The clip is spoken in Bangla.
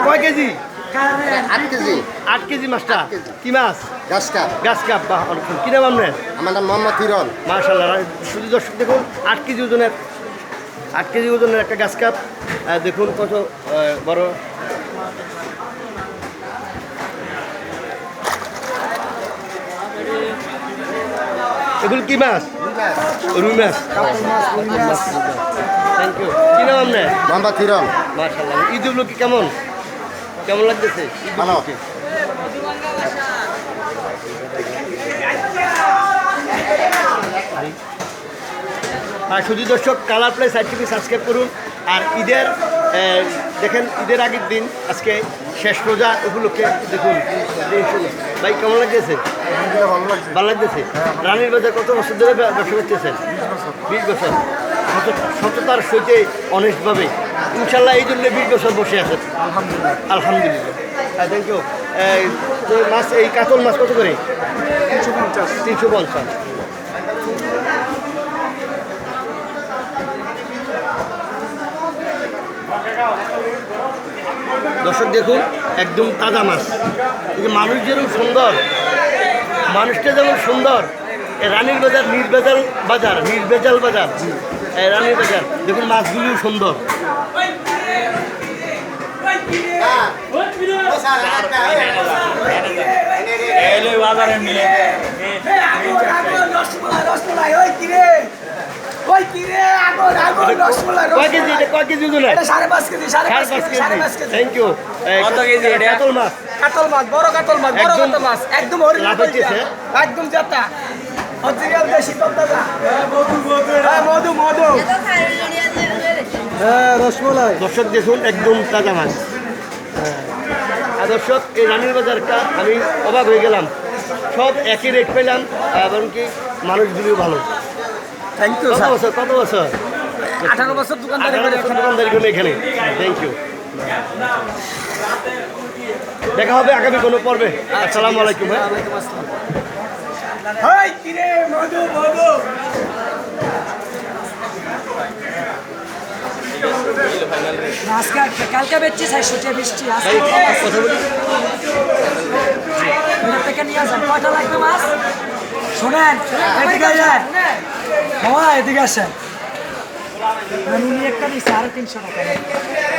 কয় কেজি? 8 কেজি। 8 কেজি মাছটা কি মাছ? গাছ কাপ। গাছ কাপ। বাহ, অনেকক্ষণ। কি নাম আপনার? আমার নাম মোহাম্মদ হিরণ। মাশাআল্লাহ। শুধু দর্শক দেখুন 8 কেজি ওজনের একটা গাছ কাপ। দেখুন কত বড়। এগুলো কি মাছ? রুই মাছ। Thank you. কি নাম আপনার? মোহাম্মদ হিরণ। মাশাআল্লাহ। ঈদগুলো কি কেমন লাগতেছে? ভালো। আর শুধু দর্শক কালার প্লেস চ্যানেলটি সাবস্ক্রাইব করুন। আর ঈদের দেখেন, ঈদের আগের দিন আজকে শেষ রোজা উপলক্ষে দেখুন। ভাই কেমন লাগতেছে? ভালো লাগতেছে। রানীর বাজার কত বছর ধরে ব্যবসা করতেছেন? 20 বছর। সততার সইতে অনেস্টভাবে ইনশাল্লাহ এই জন্য 20 বছর বসে আছেন। আলহামদুলিল্লাহ। Thank you. মাছ, এই কাতল মাছ কত করে? 350। দর্শক দেখুন একদম তাজা মাছ। এই যে মানুষ যেরকম সুন্দর, মানুষটা যেমন সুন্দর, রানীর বাজার নির্ভেজাল বাজার, রানীর বাজার দেখুন মাছগুলিও সুন্দর। Thank you. কাতল মাছ, বড় কাতল মাছ একদম একদম জাতা অরিজিনাল দেশি তত্তাজা। মধু হ্যাঁ, রসমালাই। দর্শক দেখুন একদম তাজা মাছ। আর দর্শক এই রানীর বাজারটা আমি অবাক হয়ে গেলাম, সব একই রেট পেলাম এবং কি মানুষগুলিও ভালো। Thank you. কত বছর? 18 বছর দোকানদারি করে এখানে। Thank you. দেখা হবে আগামী কোনো পর্বে। আসসালামু আলাইকুম। কালকে বেচছি 600 বৃষ্টি কথা বলি। থেকে নিয়ে আসেন। কয়টা লাগবে মাছ? শোনেন, এদিকে আসেন। একটা নিচ্ছে 350 টাকা।